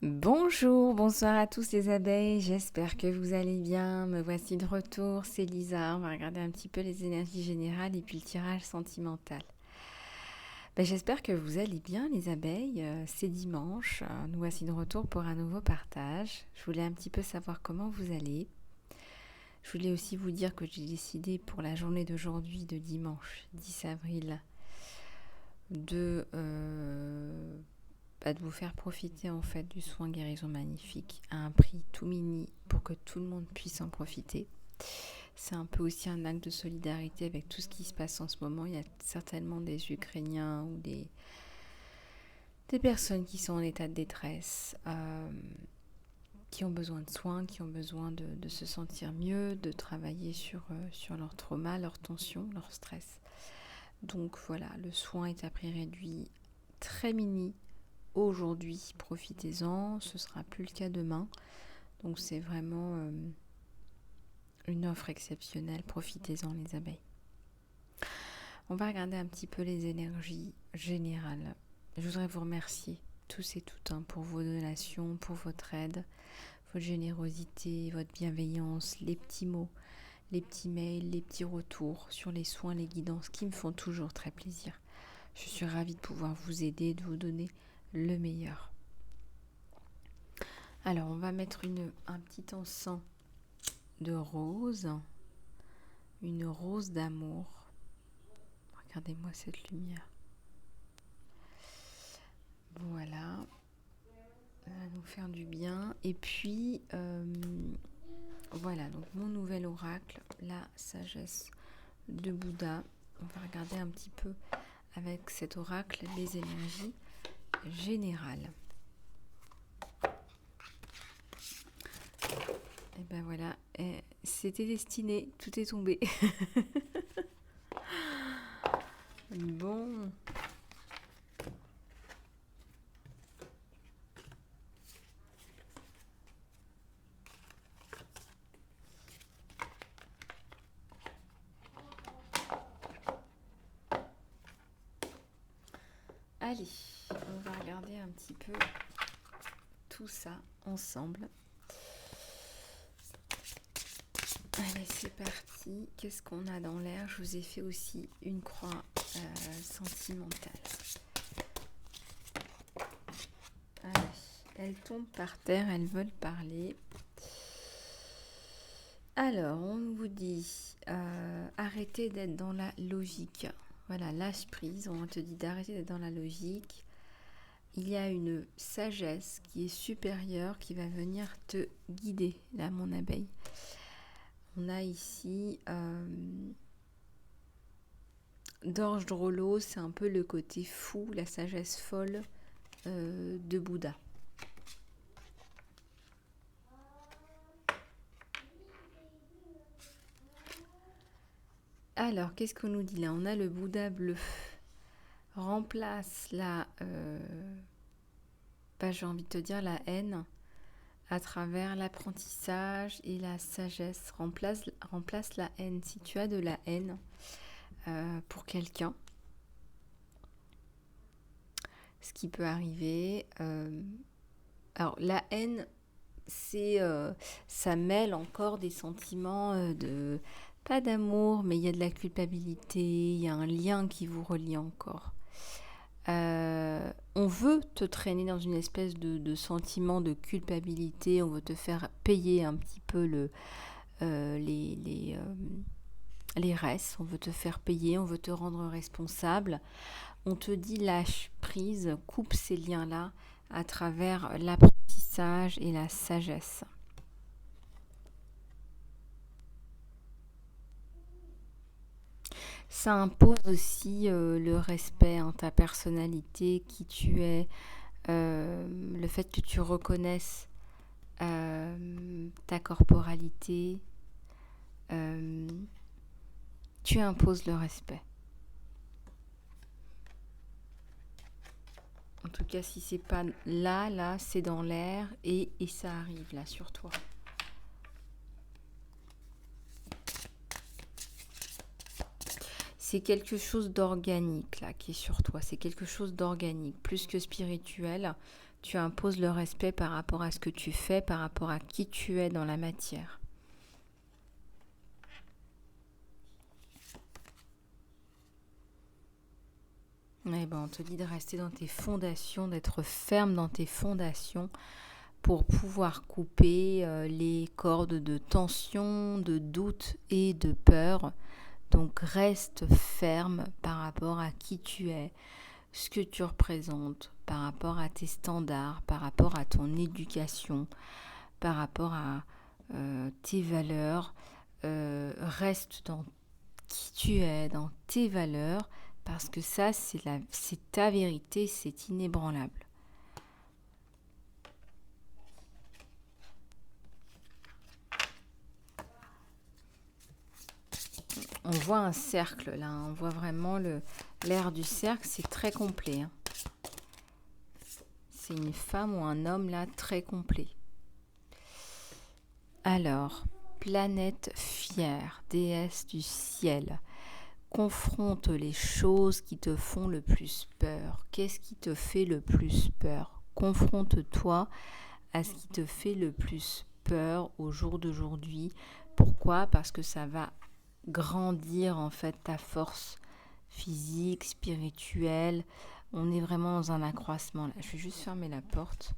Bonjour, bonsoir à tous les abeilles, j'espère que vous allez bien. Me voici de retour, c'est Lisa. On va regarder un petit peu les énergies générales et puis le tirage sentimental. J'espère que vous allez bien les abeilles. C'est dimanche, nous voici de retour pour un nouveau partage. Je voulais un petit peu savoir comment vous allez. Je voulais aussi vous dire que j'ai décidé pour la journée d'aujourd'hui, de dimanche 10 avril, de de vous faire profiter en fait du soin guérison magnifique à un prix tout mini pour que tout le monde puisse en profiter. C'est un peu aussi un acte de solidarité avec tout ce qui se passe en ce moment. Il y a certainement des Ukrainiens ou des personnes qui sont en état de détresse, qui ont besoin de soins, qui ont besoin de se sentir mieux, de travailler sur leur trauma, leur tension, leur stress. Donc voilà, le soin est à prix réduit, très mini, aujourd'hui, profitez-en, ce sera plus le cas demain. Donc c'est vraiment une offre exceptionnelle, profitez-en les abeilles. On va regarder un petit peu les énergies générales. Je voudrais vous remercier tous et toutes pour vos donations, pour votre aide, votre générosité, votre bienveillance, les petits mots, les petits mails, les petits retours sur les soins, les guidances qui me font toujours très plaisir. Je suis ravie de pouvoir vous aider, de vous donner le meilleur. Alors, on va mettre un petit encens de rose, une rose d'amour. Regardez-moi cette lumière. Voilà, ça va nous faire du bien. Et puis, voilà, donc mon nouvel oracle, la sagesse de Bouddha. On va regarder un petit peu avec cet oracle les énergies générales. Et ben voilà, c'était destiné, tout est tombé. Bon. Allez, on va regarder un petit peu tout ça ensemble. Allez, c'est parti. Qu'est-ce qu'on a dans l'air? Je vous ai fait aussi une croix sentimentale. Allez, elles tombent par terre, elles veulent parler. Alors, on vous dit arrêtez d'être dans la logique. Voilà, lâche prise. On te dit d'arrêter d'être dans la logique. Il y a une sagesse qui est supérieure qui va venir te guider, là, mon abeille. On a ici d'Orge Drôlo, c'est un peu le côté fou, la sagesse folle de Bouddha. Alors, qu'est-ce qu'on nous dit là? On a le Bouddha bleu. Remplace j'ai envie de te dire la haine à travers l'apprentissage et la sagesse. Remplace la haine. Si tu as de la haine pour quelqu'un, ce qui peut arriver. Alors, la haine, ça mêle encore des sentiments de pas d'amour, mais il y a de la culpabilité, il y a un lien qui vous relie encore. On veut te traîner dans une espèce de sentiment de culpabilité, on veut te faire payer un petit peu les restes, on veut te faire payer, on veut te rendre responsable. On te dit lâche prise, coupe ces liens-là à travers l'apprentissage et la sagesse. Ça impose aussi le respect, ta personnalité, qui tu es, le fait que tu reconnaisses ta corporalité. Tu imposes le respect. En tout cas, si c'est pas là, c'est dans l'air et ça arrive là sur toi. C'est quelque chose d'organique là qui est sur toi. C'est quelque chose d'organique, plus que spirituel. Tu imposes le respect par rapport à ce que tu fais, par rapport à qui tu es dans la matière. Mais bon, on te dit de rester dans tes fondations, d'être ferme dans tes fondations pour pouvoir couper les cordes de tension, de doute et de peur. Donc reste ferme par rapport à qui tu es, ce que tu représentes, par rapport à tes standards, par rapport à ton éducation, par rapport à tes valeurs. Reste dans qui tu es, dans tes valeurs, parce que ça, c'est ta vérité, c'est inébranlable. On voit un cercle là, on voit vraiment l'air du cercle, c'est très complet. Hein. C'est une femme ou un homme là, très complet. Alors, planète fière, déesse du ciel, confronte les choses qui te font le plus peur. Qu'est-ce qui te fait le plus peur? Confronte-toi à ce qui te fait le plus peur au jour d'aujourd'hui. Pourquoi? Parce que ça va grandir en fait ta force physique, spirituelle. On est vraiment dans un accroissement là. Je vais juste fermer la porte.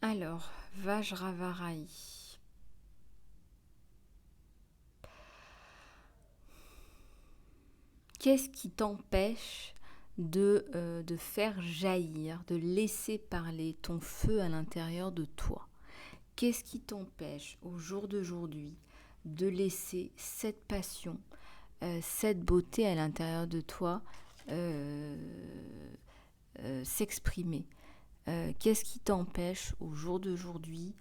Alors, Vajravarahi. Qu'est-ce qui t'empêche de faire jaillir, de laisser parler ton feu à l'intérieur de toi? Qu'est-ce qui t'empêche au jour d'aujourd'hui de laisser cette passion, cette beauté à l'intérieur de toi s'exprimer? Qu'est-ce qui t'empêche au jour d'aujourd'hui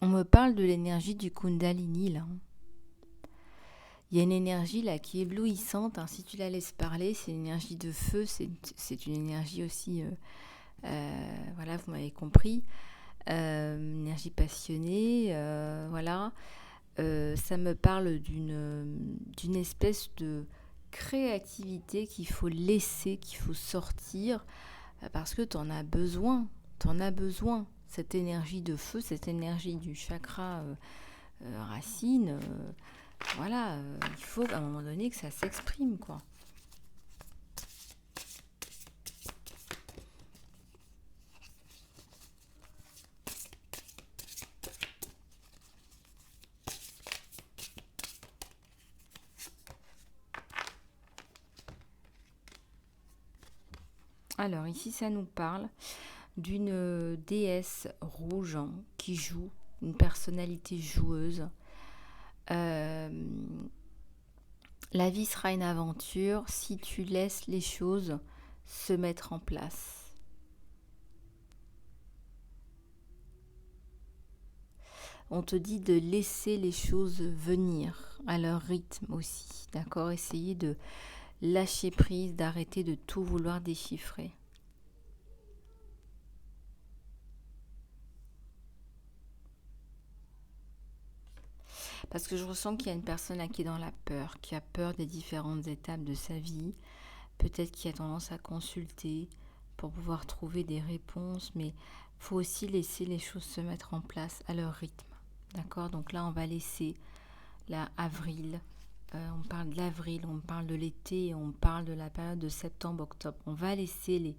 on me parle de l'énergie du Kundalini là. Il y a une énergie là qui est éblouissante. Hein. Si tu la laisses parler, c'est une énergie de feu. C'est une énergie aussi, voilà, vous m'avez compris. Une énergie passionnée, voilà. Ça me parle d'une espèce de créativité qu'il faut laisser, qu'il faut sortir, parce que tu en as besoin. Cette énergie de feu, cette énergie du chakra racine, voilà, il faut à un moment donné que ça s'exprime, quoi. Alors ici, ça nous parle d'une déesse rouge qui joue, une personnalité joueuse. La vie sera une aventure si tu laisses les choses se mettre en place. On te dit de laisser les choses venir à leur rythme aussi, d'accord? Essayer de lâcher prise, d'arrêter de tout vouloir déchiffrer. Parce que je ressens qu'il y a une personne là qui est dans la peur, qui a peur des différentes étapes de sa vie, peut-être qui a tendance à consulter pour pouvoir trouver des réponses, mais il faut aussi laisser les choses se mettre en place à leur rythme. D'accord? Donc là, on va laisser là, avril, on parle de l'avril, on parle de l'été, on parle de la période de septembre-octobre. On va laisser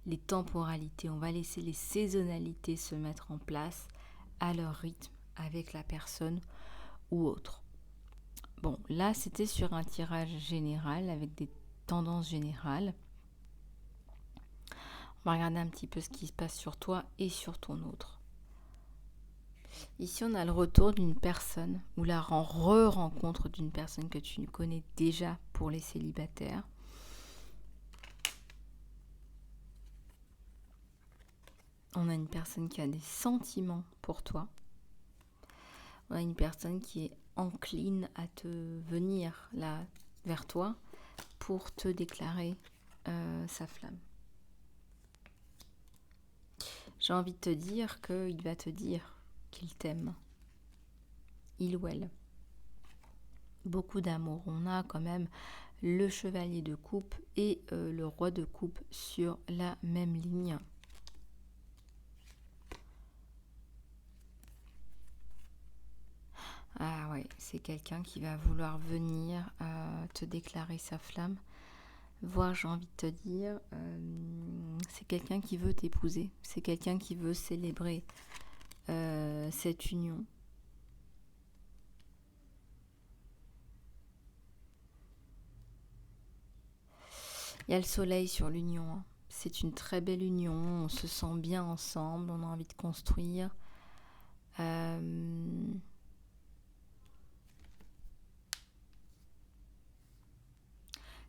les temporalités, on va laisser les saisonnalités se mettre en place à leur rythme avec la personne ou autre. Bon, là, c'était sur un tirage général avec des tendances générales. On va regarder un petit peu ce qui se passe sur toi et sur ton autre. Ici, on a le retour d'une personne ou la re-rencontre d'une personne que tu connais déjà pour les célibataires. On a une personne qui a des sentiments pour toi. On a une personne qui est encline à te venir là vers toi pour te déclarer sa flamme. J'ai envie de te dire qu'il va te dire qu'il t'aime. Il ou elle. Beaucoup d'amour. On a quand même le chevalier de coupe et le roi de coupe sur la même ligne. Ah ouais, c'est quelqu'un qui va vouloir venir te déclarer sa flamme. Voire, j'ai envie de te dire, c'est quelqu'un qui veut t'épouser. C'est quelqu'un qui veut célébrer cette union. Il y a le soleil sur l'union. Hein. C'est une très belle union. On se sent bien ensemble. On a envie de construire.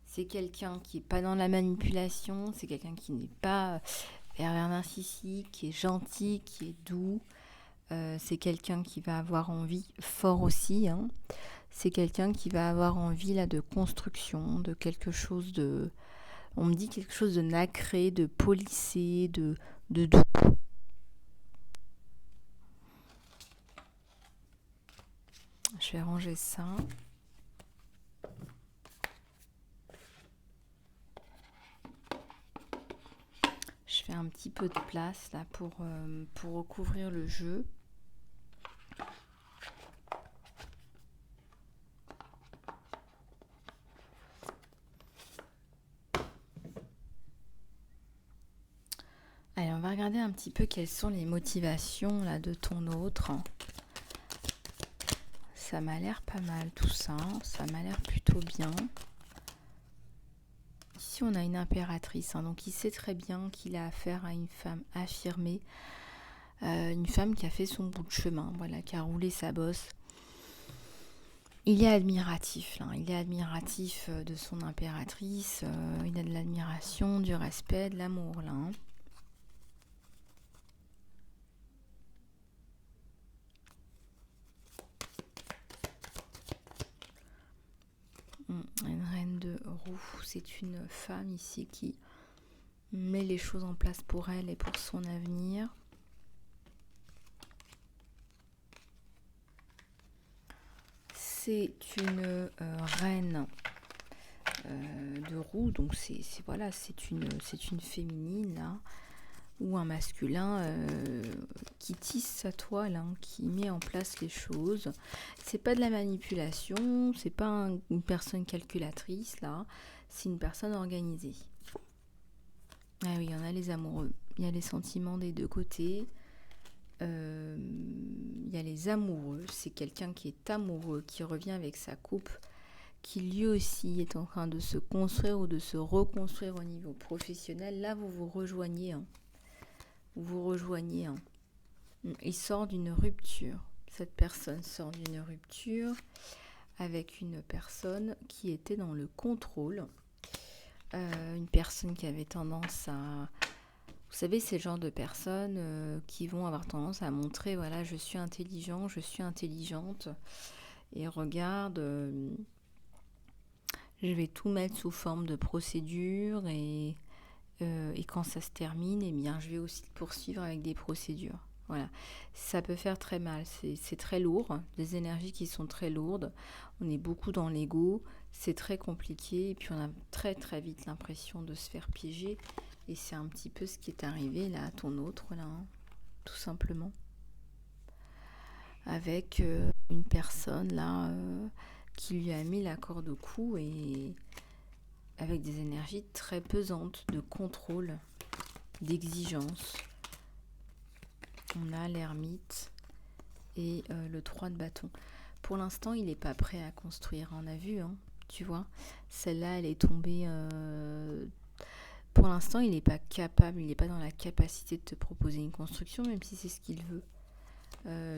C'est quelqu'un qui n'est pas dans la manipulation. C'est quelqu'un qui n'est pas pervers narcissique, qui est gentil, qui est doux. C'est quelqu'un qui va avoir envie, fort aussi, hein. C'est quelqu'un qui va avoir envie là de construction, de quelque chose de... On me dit quelque chose de nacré, de polissé, de doux. Je vais ranger ça. Je fais un petit peu de place là pour recouvrir le jeu. Allez, on va regarder un petit peu quelles sont les motivations là de ton autre. Ça m'a l'air pas mal tout ça, ça m'a l'air plutôt bien. Ici on a une impératrice, hein, donc il sait très bien qu'il a affaire à une femme affirmée, une femme qui a fait son bout de chemin, voilà, qui a roulé sa bosse. Il est admiratif, là, il est admiratif de son impératrice, il a de l'admiration, du respect, de l'amour là. Hein. Une reine de roue, c'est une femme ici qui met les choses en place pour elle et pour son avenir. C'est une reine de roue, donc c'est voilà, c'est une féminine là, ou un masculin qui tisse sa toile, hein, qui met en place les choses. C'est pas de la manipulation, c'est pas une personne calculatrice là, c'est une personne organisée. Ah oui, il y en a les amoureux, il y a les sentiments des deux côtés. Il y a les amoureux, c'est quelqu'un qui est amoureux, qui revient avec sa coupe, qui lui aussi est en train de se construire ou de se reconstruire au niveau professionnel. Là, vous vous rejoignez. Hein. Vous vous rejoignez. Hein. Il sort d'une rupture. Cette personne sort d'une rupture avec une personne qui était dans le contrôle. Une personne qui avait tendance à... Vous savez, c'est le genre de personnes qui vont avoir tendance à montrer, voilà, je suis intelligent, je suis intelligente. Et regarde, je vais tout mettre sous forme de procédure et quand ça se termine, eh bien, je vais aussi poursuivre avec des procédures. Voilà, ça peut faire très mal, c'est très lourd, des énergies qui sont très lourdes, on est beaucoup dans l'ego, c'est très compliqué et puis on a très très vite l'impression de se faire piéger et c'est un petit peu ce qui est arrivé là à ton autre là, hein, tout simplement. Avec une personne là qui lui a mis la corde au cou et avec des énergies très pesantes de contrôle, d'exigence. On a l'ermite et le 3 de bâton. Pour l'instant, il n'est pas prêt à construire. On a vu, hein, tu vois. Celle-là, elle est tombée... Pour l'instant, il n'est pas capable, il n'est pas dans la capacité de te proposer une construction, même si c'est ce qu'il veut.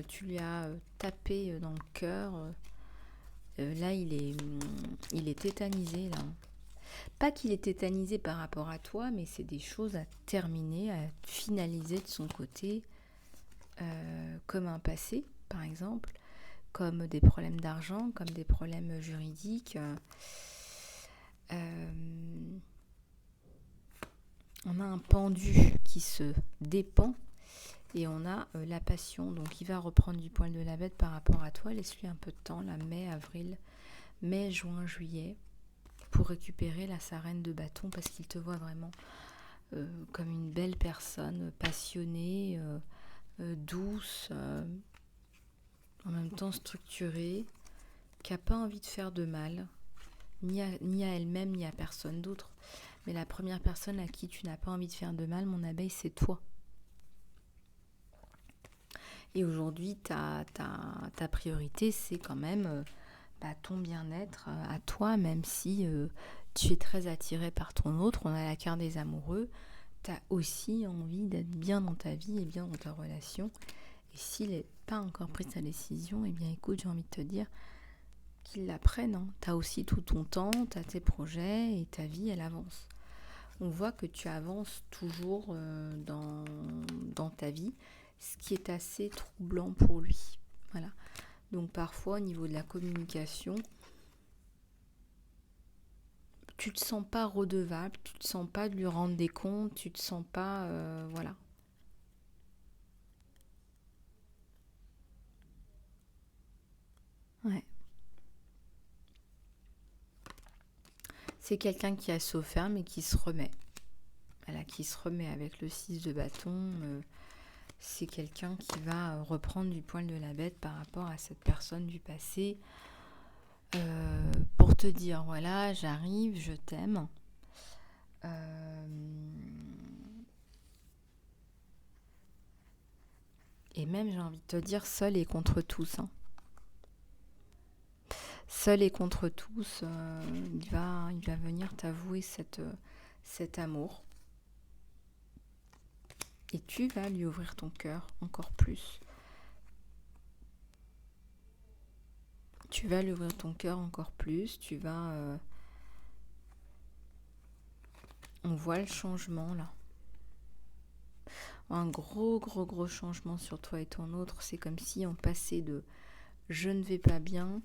Tu lui as tapé dans le cœur. Là, il est tétanisé, là. Pas qu'il est tétanisé par rapport à toi, mais c'est des choses à terminer, à finaliser de son côté, comme un passé, par exemple, comme des problèmes d'argent, comme des problèmes juridiques. On a un pendu qui se dépend et on a la passion. Donc il va reprendre du poil de la bête par rapport à toi. Laisse-lui un peu de temps, là, mai, juin, juillet, pour récupérer la sarène de bâton parce qu'il te voit vraiment comme une belle personne, passionnée, douce, en même temps structurée, qui n'a pas envie de faire de mal, ni à elle-même, ni à personne d'autre. Mais la première personne à qui tu n'as pas envie de faire de mal, mon abeille, c'est toi. Et aujourd'hui, ta priorité, c'est quand même ton bien-être à toi, même si tu es très attiré par ton autre. On a la carte des amoureux. Tu as aussi envie d'être bien dans ta vie et bien dans ta relation. Et s'il n'est pas encore pris sa décision, eh bien écoute, j'ai envie de te dire qu'il la prenne. Hein. Tu as aussi tout ton temps, tu as tes projets et ta vie, elle avance. On voit que tu avances toujours dans ta vie, ce qui est assez troublant pour lui. Voilà. Donc parfois, au niveau de la communication, tu te sens pas redevable, tu te sens pas de lui rendre des comptes, tu te sens pas... voilà. Ouais. C'est quelqu'un qui a souffert mais qui se remet. Voilà, qui se remet avec le 6 de bâton. C'est quelqu'un qui va reprendre du poil de la bête par rapport à cette personne du passé. Pour te dire, voilà, j'arrive, je t'aime. Et même, j'ai envie de te dire, seul et contre tous. Hein. Seul et contre tous, il va venir t'avouer cet amour. Et tu vas lui ouvrir ton cœur encore plus. Tu vas lui ouvrir ton cœur encore plus. Tu vas... on voit le changement là. Un gros changement sur toi et ton autre. C'est comme si on passait de je ne vais pas bien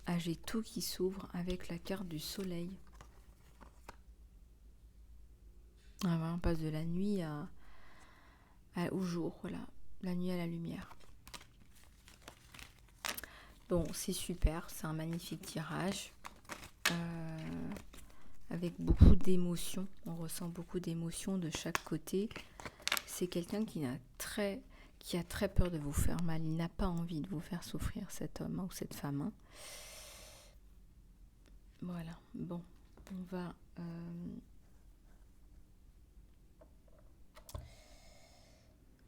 à j'ai tout qui s'ouvre avec la carte du soleil. Ah, voilà, on passe de la nuit au jour, voilà. La nuit à la lumière. Bon, c'est super, c'est un magnifique tirage. Avec beaucoup d'émotions. On ressent beaucoup d'émotions de chaque côté. C'est quelqu'un qui a très peur de vous faire mal. Il n'a pas envie de vous faire souffrir, cet homme ou cette femme. Voilà, bon, on va...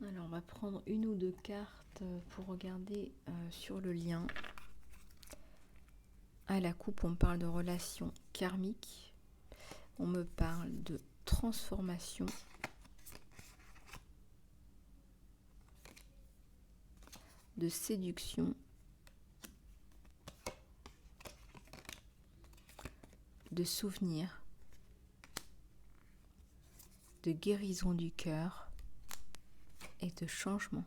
Alors, on va prendre une ou deux cartes pour regarder sur le lien. À la coupe, on me parle de relations karmiques. On me parle de transformation. De séduction. De souvenirs. De guérison du cœur. Et de changement.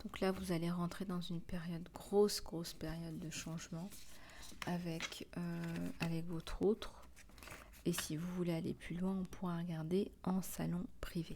Donc là, vous allez rentrer dans une période, grosse période de changement avec votre autre. Et si vous voulez aller plus loin, on pourra regarder en salon privé.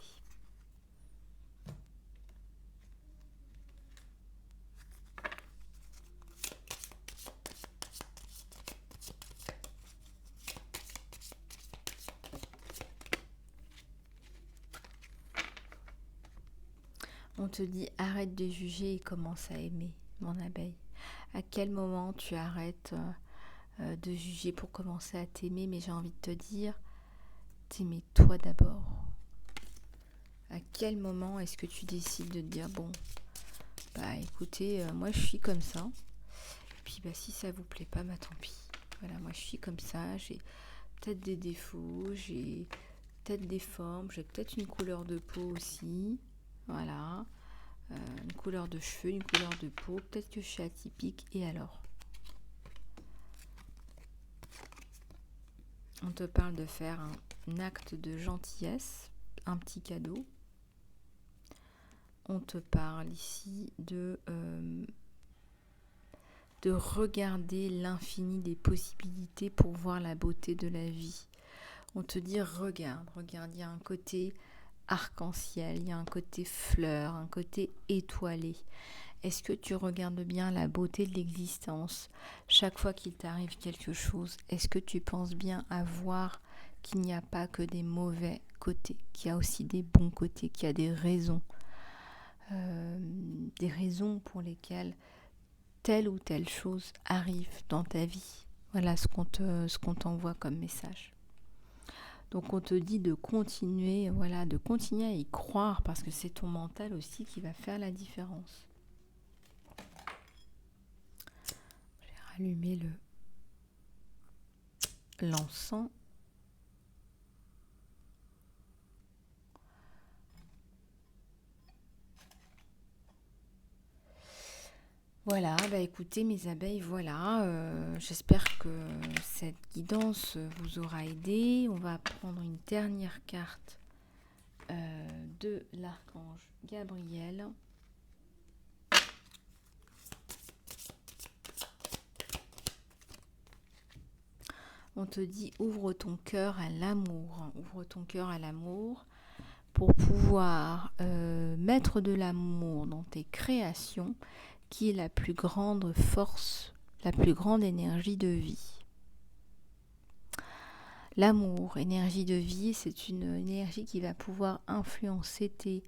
On te dit arrête de juger et commence à aimer, mon abeille. À quel moment tu arrêtes de juger pour commencer à t'aimer? Mais j'ai envie de te dire, t'aimer toi d'abord. À quel moment est-ce que tu décides de te dire bon, bah écoutez, moi je suis comme ça. Et puis bah si ça vous plaît pas, bah tant pis. Voilà, moi je suis comme ça, j'ai peut-être des défauts, j'ai peut-être des formes, j'ai peut-être une couleur de peau aussi. Voilà, une couleur de cheveux, une couleur de peau, peut-être que je suis atypique, et alors? On te parle de faire un acte de gentillesse, un petit cadeau. On te parle ici de regarder l'infini des possibilités pour voir la beauté de la vie. On te dit regarde, il y a un côté arc-en-ciel, il y a un côté fleur, un côté étoilé. Est-ce que tu regardes bien la beauté de l'existence? Chaque fois qu'il t'arrive quelque chose, est-ce que tu penses bien à voir qu'il n'y a pas que des mauvais côtés, qu'il y a aussi des bons côtés, qu'il y a des raisons pour lesquelles telle ou telle chose arrive dans ta vie. Voilà ce qu'on t'envoie comme message. Donc on te dit de continuer, de continuer à y croire parce que c'est ton mental aussi qui va faire la différence. J'ai rallumé l'encens. Voilà, écoutez mes abeilles, j'espère que cette guidance vous aura aidé. On va prendre une dernière carte de l'archange Gabriel. On te dit ouvre ton cœur à l'amour, pour pouvoir mettre de l'amour dans tes créations, qui est la plus grande force, la plus grande énergie de vie. L'amour, énergie de vie, c'est une énergie qui va pouvoir influencer tes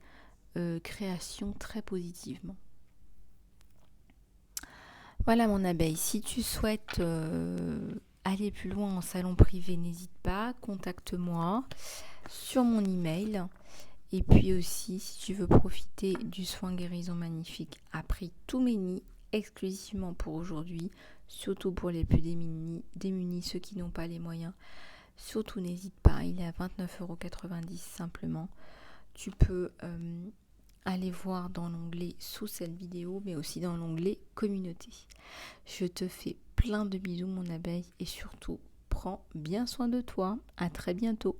créations très positivement. Voilà mon abeille, si tu souhaites aller plus loin en salon privé, n'hésite pas, contacte-moi sur mon email. Et puis aussi, si tu veux profiter du soin guérison magnifique à prix tout mini, exclusivement pour aujourd'hui, surtout pour les plus démunis, ceux qui n'ont pas les moyens, surtout n'hésite pas, il est à 29,90€ simplement. Tu peux aller voir dans l'onglet sous cette vidéo, mais aussi dans l'onglet communauté. Je te fais plein de bisous mon abeille et surtout, prends bien soin de toi. À très bientôt.